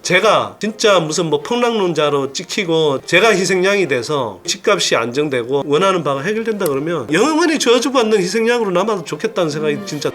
제가 진짜 무슨 뭐 폭락론자로 찍히고 제가 희생양이 돼서 집값이 안정되고 원하는 바가 해결된다 그러면 영원히 저주받는 희생양으로 남아도 좋겠다는 생각이 진짜.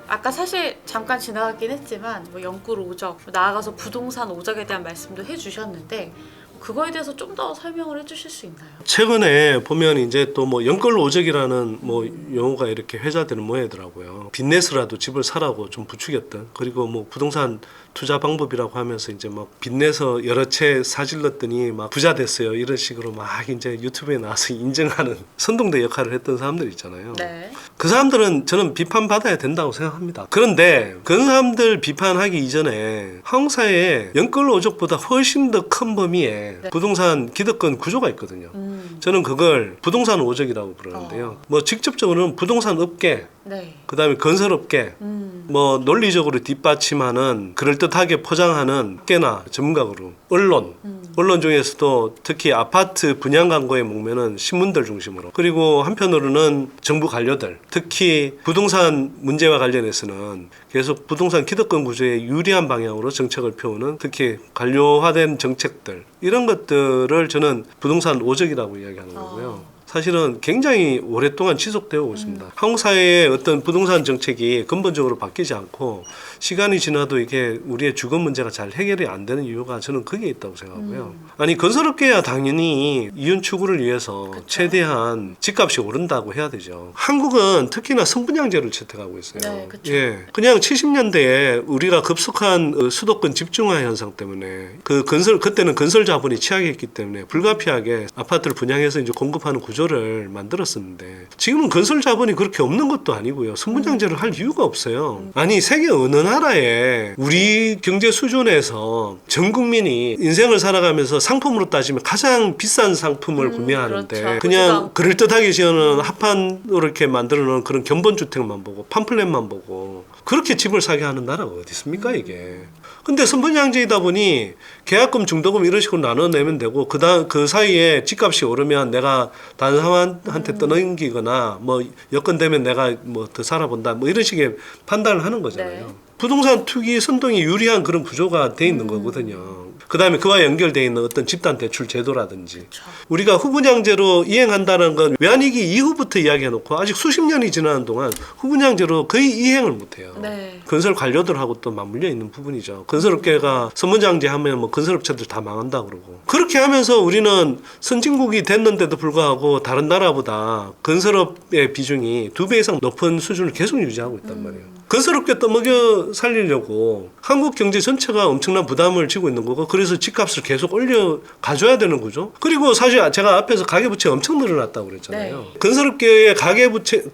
아까 사실 잠깐 지나갔긴 했지만 뭐 영끌 오적, 나아가서 부동산 오적에 대한 말씀도 해주셨는데 그거에 대해서 좀 더 설명을 해주실 수 있나요? 최근에 보면 이제 또 뭐 영끌 오적이라는 뭐 용어가 이렇게 회자되는 모양이더라고요. 빚내서라도 집을 사라고 좀 부추겼던, 그리고 뭐 부동산 투자 방법이라고 하면서 이제 막 빚내서 여러 채 사질렀더니 막 부자 됐어요, 이런 식으로 막 이제 유튜브에 나와서 인정하는 선동대 역할을 했던 사람들 있잖아요. 네. 그 사람들은 저는 비판받아야 된다고 생각합니다. 그런데 그 사람들 비판하기 이전에 한국 사회에 영끌 오적보다 훨씬 더 큰 범위의 네. 부동산 기득권 구조가 있거든요. 저는 그걸 부동산 오적이라고 부르는데요. 뭐 직접적으로는 부동산 업계, 네. 그다음에 건설업계, 뭐 논리적으로 뒷받침하는 그럴듯하게 포장하는 업계나 전문가 그룹, 언론 중에서도 특히 아파트 분양 광고에 목매는 신문들 중심으로, 그리고 한편으로는 정부 관료들, 특히 부동산 문제와 관련해서는 계속 부동산 기득권 구조에 유리한 방향으로 정책을 펴오는 특히 관료화된 정책들, 이런 것들을 저는 부동산 오적이라고 이야기하는 거고요. 사실은 굉장히 오랫동안 지속되어 오고 있습니다. 한국 사회의 어떤 부동산 정책이 근본적으로 바뀌지 않고 시간이 지나도 이게 우리의 주거 문제가 잘 해결이 안 되는 이유가 저는 거기에 있다고 생각하고요. 아니 건설업계야 당연히 이윤 추구를 위해서 그쵸. 최대한 집값이 오른다고 해야 되죠. 한국은 특히나 성분양제를 채택하고 있어요. 네, 그쵸. 예, 그냥 70년대에 우리가 급속한 수도권 집중화 현상 때문에 그 그때는 건설 자본이 취약했기 때문에 불가피하게 아파트를 분양해서 이제 공급하는 구조를 만들었었는데, 지금은 건설 자본이 그렇게 없는 것도 아니고요. 선분양제를 할 이유가 없어요. 아니 세계 어느 나라에 우리 경제 수준에서 전 국민이 인생을 살아가면서 상품으로 따지면 가장 비싼 상품을 구매하는데 그렇죠. 그냥 그럴듯하게 지어놓은 합판으로 이렇게 만들어 놓은 그런 견본주택만 보고 팜플렛만 보고 그렇게 집을 사게 하는 나라가 어디 있습니까 이게. 근데 선분양제이다 보니 계약금, 중도금 이런 식으로 나눠내면 되고 그 사이에 집값이 오르면 내가 다른 사람한테 떠넘기거나 뭐 여건 되면 내가 뭐 더 살아본다 뭐 이런 식의 판단을 하는 거잖아요. 네. 부동산 투기 선동이 유리한 그런 구조가 돼 있는 거거든요. 그다음에 그와 연결되어 있는 어떤 집단 대출 제도라든지, 그쵸. 우리가 후분양제로 이행한다는 건 외환위기 이후부터 이야기해놓고 아직 수십 년이 지나는 동안 후분양제로 거의 이행을 못해요. 네. 건설 관료들하고 또 맞물려 있는 부분이죠. 건설업계가 선분양제 하면 뭐 건설업체들 다 망한다 그러고, 그렇게 하면서 우리는 선진국이 됐는데도 불구하고 다른 나라보다 건설업의 비중이 2배 이상 높은 수준을 계속 유지하고 있단 말이에요. 건설업계 떠먹여 살리려고 한국 경제 전체가 엄청난 부담을 지고 있는 거고, 그래서 집값을 계속 올려 가져야 되는 거죠. 그리고 사실 제가 앞에서 가계부채 엄청 늘어났다고 그랬잖아요. 네. 건설업계의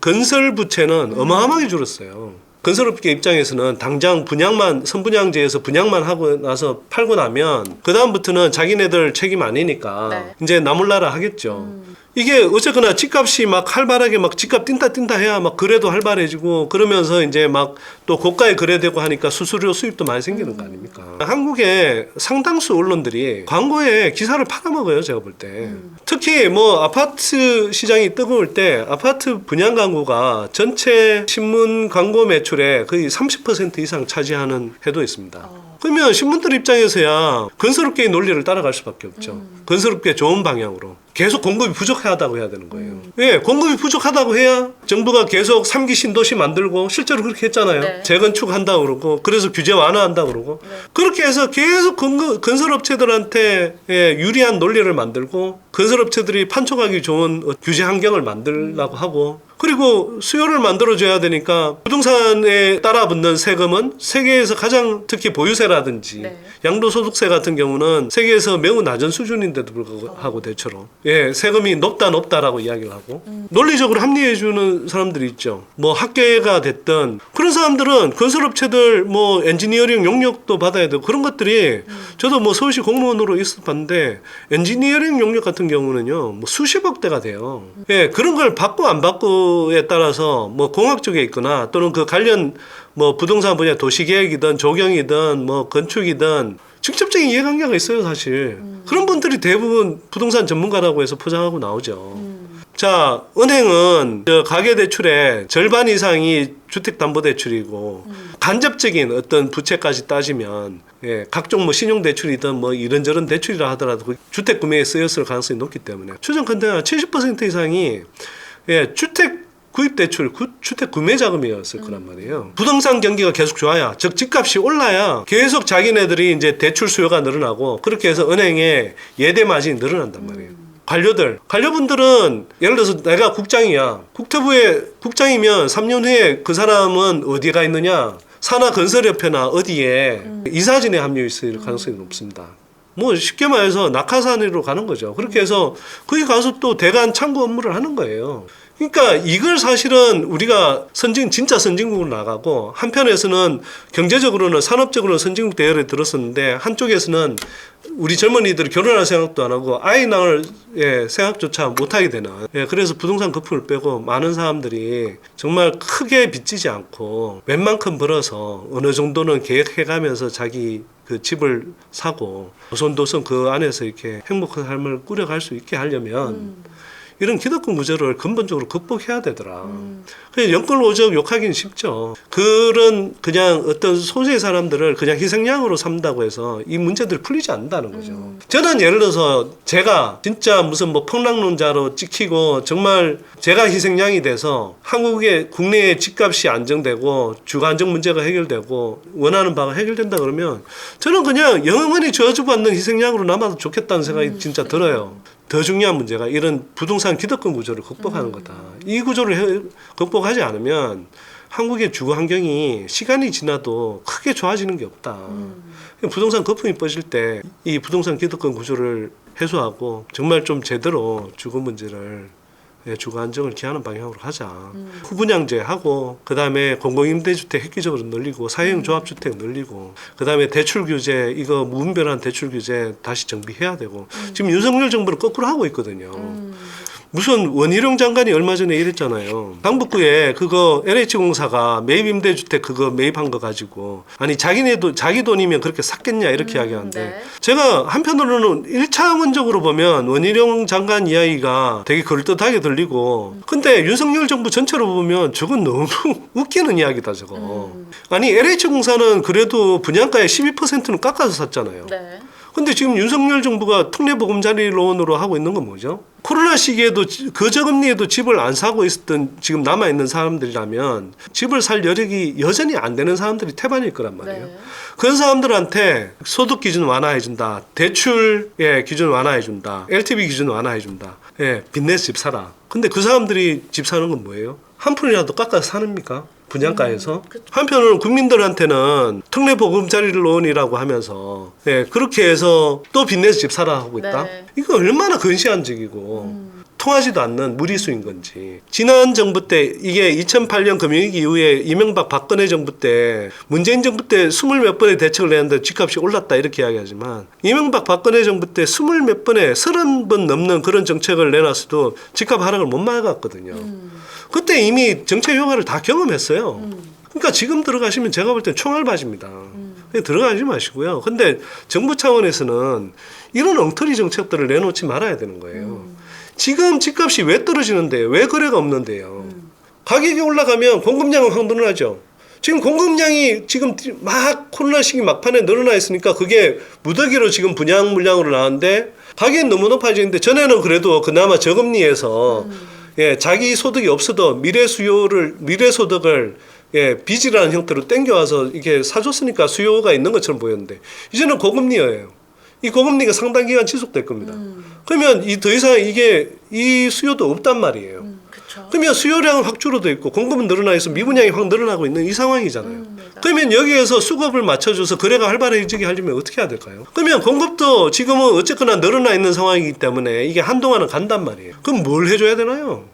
건설부채는 어마어마하게 줄었어요. 건설업계 입장에서는 당장 선분양제에서 분양만 하고 나서 팔고 나면 그 다음부터는 자기네들 책임 아니니까 네. 이제 나몰라라 하겠죠. 이게 어쨌거나 집값이 막 활발하게 막 집값 뛴다 해야 막 거래도 활발해지고, 그러면서 이제 막 또 고가에 거래되고 하니까 수수료 수입도 많이 생기는 거 아닙니까? 한국의 상당수 언론들이 광고에 기사를 팔아먹어요, 제가 볼 때. 특히 뭐 아파트 시장이 뜨거울 때 아파트 분양 광고가 전체 신문 광고 매출의 거의 30% 이상 차지하는 해도 있습니다. 그러면 신문들 입장에서야 건설업계의 논리를 따라갈 수밖에 없죠. 건설업계 좋은 방향으로 계속 공급이 부족하다고 해야 되는 거예요. 예, 공급이 부족하다고 해야 정부가 계속 3기 신도시 만들고, 실제로 그렇게 했잖아요. 네. 재건축한다고 그러고, 그래서 규제 완화한다고 그러고, 그렇게 해서 계속 건설업체들한테 유리한 논리를 만들고, 건설업체들이 판촉하기 좋은 규제 환경을 만들려고 하고, 그리고 수요를 만들어줘야 되니까 부동산에 따라붙는 세금은 세계에서 가장, 특히 보유세라든지 네. 양도소득세 같은 경우는 세계에서 매우 낮은 수준인데도 불구하고 대체로 세금이 높다라고 이야기를 하고, 논리적으로 합리해주는 사람들이 있죠. 뭐 학계가 됐든 그런 사람들은 건설업체들 뭐 엔지니어링 용역도 받아야 되고 그런 것들이, 저도 뭐 서울시 공무원으로 있었는데 엔지니어링 용역 같은 경우는요 뭐 수십억대가 돼요. 예, 그런 걸 받고 안 받고에 따라서 뭐 공학 쪽에 있거나 또는 그 관련 뭐 부동산 분야 도시계획이든 조경이든 뭐 건축이든 직접적인 이해관계가 있어요, 사실. 그런 분들이 대부분 부동산 전문가라고 해서 포장하고 나오죠. 자, 은행은 가계대출의 절반 이상이 주택담보대출이고 간접적인 어떤 부채까지 따지면 각종 뭐 신용대출이든 뭐 이런저런 대출이라 하더라도 그 주택 구매에 쓰였을 가능성이 높기 때문에 추정컨대 70% 이상이 주택 구입 대출, 주택 구매 자금이었을 거란 말이에요. 부동산 경기가 계속 좋아야, 즉 집값이 올라야 계속 자기네들이 이제 대출 수요가 늘어나고 그렇게 해서 은행의 예대 마진이 늘어난단 말이에요. 관료분들은 예를 들어서 내가 국장이야. 국토부에 국장이면 3년 후에 그 사람은 어디에 가 있느냐? 산하건설협회나 어디에 이사진에 합류했을 가능성이 높습니다. 뭐 쉽게 말해서 낙하산으로 가는 거죠. 그렇게 해서 거기 가서 또 대관 창구 업무를 하는 거예요. 그러니까 이걸 사실은 우리가 진짜 선진국으로 나가고 한편에서는 경제적으로는 산업적으로는 선진국 대열에 들었었는데 한쪽에서는 우리 젊은이들이 결혼할 생각도 안 하고 아이 낳을 생각조차 못하게 되는 그래서 부동산 거품을 빼고 많은 사람들이 정말 크게 빚지지 않고 웬만큼 벌어서 어느 정도는 계획해가면서 자기 그 집을 사고 도선도선 그 안에서 이렇게 행복한 삶을 꾸려갈 수 있게 하려면 이런 기득권 구조를 근본적으로 극복해야 되더라. 그냥 연골 오적 욕하기는 쉽죠. 그냥 어떤 소수의 사람들을 그냥 희생양으로 삼다고 해서 이 문제들이 풀리지 않는다는 거죠. 저는 예를 들어서 제가 진짜 무슨 뭐 폭락론자로 찍히고 정말 제가 희생양이 돼서 한국의 국내의 집값이 안정되고 주거 안정 문제가 해결되고 원하는 바가 해결된다 그러면 저는 그냥 영원히 저주받는 희생양으로 남아도 좋겠다는 생각이 진짜 들어요. 더 중요한 문제가 이런 부동산 기득권 구조를 극복하는 거다. 이 구조를 극복하지 않으면 한국의 주거 환경이 시간이 지나도 크게 좋아지는 게 없다. 부동산 거품이 빠질 때 이 부동산 기득권 구조를 해소하고 정말 좀 제대로 주거 문제를 주거 안정을 기하는 방향으로 가자. 후분양제 하고 그다음에 공공임대주택 획기적으로 늘리고 사회형 조합주택 늘리고 그다음에 대출 규제 이거 무분별한 대출 규제 다시 정비해야 되고 지금 윤석열 정부는 거꾸로 하고 있거든요. 무슨 원희룡 장관이 얼마 전에 이랬잖아요. 강북구에 그거 LH공사가 매입임대주택 그거 매입한 거 가지고 아니 자기 돈이면 그렇게 샀겠냐 이렇게 이야기하는데 네. 제가 한편으로는 1차원적으로 보면 원희룡 장관 이야기가 되게 그럴듯하게 들리고 근데 윤석열 정부 전체로 보면 저건 너무 웃기는 이야기다 저거. 아니 LH공사는 그래도 분양가의 12%는 깎아서 샀잖아요. 네. 근데 지금 윤석열 정부가 특례보금자리론으로 하고 있는 건 뭐죠? 코로나 시기에도 그 저금리에도 집을 안 사고 있었던 지금 남아있는 사람들이라면 집을 살 여력이 여전히 안 되는 사람들이 태반일 거란 말이에요. 네. 그런 사람들한테 소득 기준 완화해준다. 대출 기준 완화해준다. LTV 기준 완화해준다. 빚내서 집 사라. 근데 그 사람들이 집 사는 건 뭐예요? 한 푼이라도 깎아서 사닙니까? 분양가에서 한편으로는 국민들한테는 특례보금자리론이라고 하면서 그렇게 해서 또 빚내서 집 사라 하고 있다. 네. 이거 얼마나 근시안적이고 통하지도 않는 무리수인 건지. 지난 정부 때 이게 2008년 금융위기 이후에 이명박 박근혜 정부 때 문재인 정부 때 20몇 번의 대책을 내는데 집값이 올랐다 이렇게 이야기하지만 이명박 박근혜 정부 때 20몇 번에 30번 넘는 그런 정책을 내놨어도 집값 하락을 못 막았거든요. 그때 이미 정책 효과를 다 경험했어요. 그러니까 지금 들어가시면 제가 볼 땐 총알바지입니다. 들어가지 마시고요. 근데 정부 차원에서는 이런 엉터리 정책들을 내놓지 말아야 되는 거예요. 지금 집값이 왜 떨어지는데요? 왜 거래가 없는데요? 가격이 올라가면 공급량은 확 늘어나죠. 지금 공급량이 지금 막 코로나 시기 막판에 늘어나 있으니까 그게 무더기로 지금 분양 물량으로 나왔는데 가격이 너무 높아지는데 전에는 그래도 그나마 저금리에서 자기 소득이 없어도 미래 소득을 빚이라는 형태로 땡겨와서 이게 사줬으니까 수요가 있는 것처럼 보였는데 이제는 고금리예요. 이 고금리가 상당 기간 지속될 겁니다. 그러면 더 이상 이 수요도 없단 말이에요. 그쵸. 그러면 수요량은 확 줄어들어 있고 공급은 늘어나 있어 미분양이 확 늘어나고 있는 이 상황이잖아요. 그러면 여기에서 수급을 맞춰줘서 거래가 활발해지게 하려면 어떻게 해야 될까요? 그러면 공급도 지금은 어쨌거나 늘어나 있는 상황이기 때문에 이게 한동안은 간단 말이에요. 그럼 뭘 해줘야 되나요?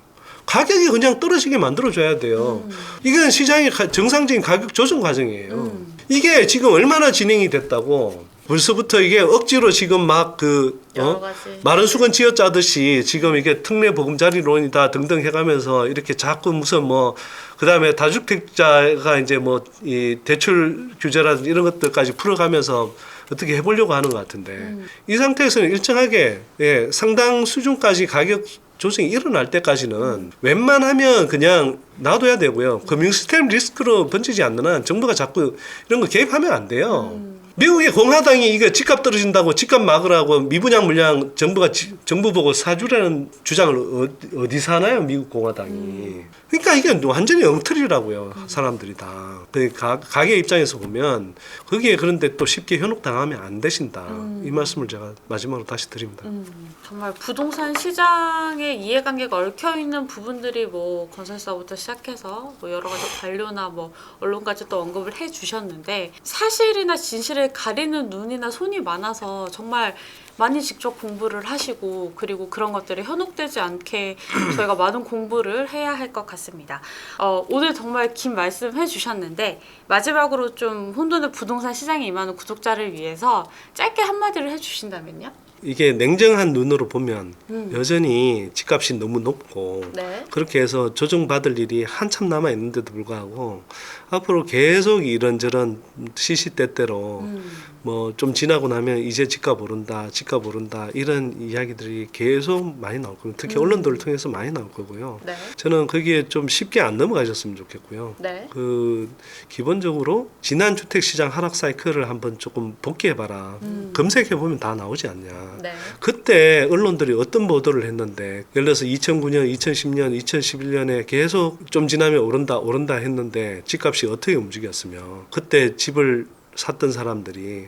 가격이 그냥 떨어지게 만들어줘야 돼요. 이건 시장의 정상적인 가격 조정 과정이에요. 이게 지금 얼마나 진행이 됐다고 벌써부터 이게 억지로 지금 막 여러 가지. 마른 수건 쥐어짜듯이 지금 이게 특례보금자리론이다 등등 해가면서 이렇게 자꾸 무슨 그다음에 다주택자가 이제 이 대출 규제라든지 이런 것들까지 풀어가면서 어떻게 해보려고 하는 것 같은데 이 상태에서는 일정하게 상당 수준까지 가격 조정이 일어날 때까지는 웬만하면 그냥 놔둬야 되고요. 금융 시스템 리스크로 번지지 않는 한 정부가 자꾸 이런 거 개입하면 안 돼요. 미국의 공화당이 이거 집값 떨어진다고 집값 막으라고 미분양 물량 정부 보고 사주라는 주장을 어디서 하나요? 미국 공화당이. 그러니까 이게 완전히 엉터리라고요. 사람들이 다. 그 가게 입장에서 보면 거기에 그런데 또 쉽게 현혹당하면 안 되신다. 이 말씀을 제가 마지막으로 다시 드립니다. 정말 부동산 시장의 이해관계가 얽혀있는 부분들이 뭐 건설사부터 시작해서 뭐 여러 가지 관료나 뭐 언론까지 또 언급을 해주셨는데 사실이나 진실을 가리는 눈이나 손이 많아서 정말 많이 직접 공부를 하시고 그리고 그런 것들이 현혹되지 않게 저희가 많은 공부를 해야 할 것 같습니다. 오늘 정말 긴 말씀 해주셨는데 마지막으로 좀 혼돈의 부동산 시장에 임하는 구독자를 위해서 짧게 한마디를 해주신다면요? 이게 냉정한 눈으로 보면 여전히 집값이 너무 높고 네. 그렇게 해서 조정받을 일이 한참 남아 있는데도 불구하고 앞으로 계속 이런저런 시시때때로 뭐 좀 지나고 나면 이제 집값 오른다 이런 이야기들이 계속 많이 나올 거고요. 특히 언론들을 통해서 많이 나올 거고요. 네. 저는 거기에 좀 쉽게 안 넘어가셨으면 좋겠고요. 네. 기본적으로 지난 주택시장 하락 사이클을 한번 조금 복귀해봐라. 검색해보면 다 나오지 않냐. 네. 그때 언론들이 어떤 보도를 했는데 예를 들어서 2009년, 2010년, 2011년에 계속 좀 지나면 오른다 했는데 집값이 어떻게 움직였으며 그때 집을 샀던 사람들이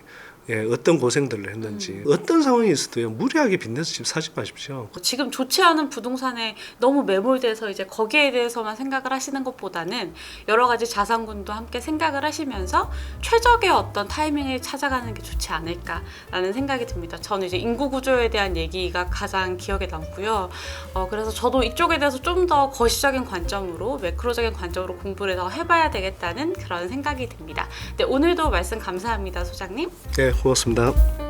어떤 고생들을 했는지 어떤 상황이 있어도요 무리하게 빚내서 집 사지 마십시오. 지금 좋지 않은 부동산에 너무 매몰돼서 이제 거기에 대해서만 생각을 하시는 것보다는 여러 가지 자산군도 함께 생각을 하시면서 최적의 어떤 타이밍을 찾아가는 게 좋지 않을까라는 생각이 듭니다. 저는 이제 인구 구조에 대한 얘기가 가장 기억에 남고요. 그래서 저도 이쪽에 대해서 좀 더 거시적인 관점으로 매크로적인 관점으로 공부를 더 해봐야 되겠다는 그런 생각이 듭니다. 네, 오늘도 말씀 감사합니다, 소장님. 네, 고맙습니다.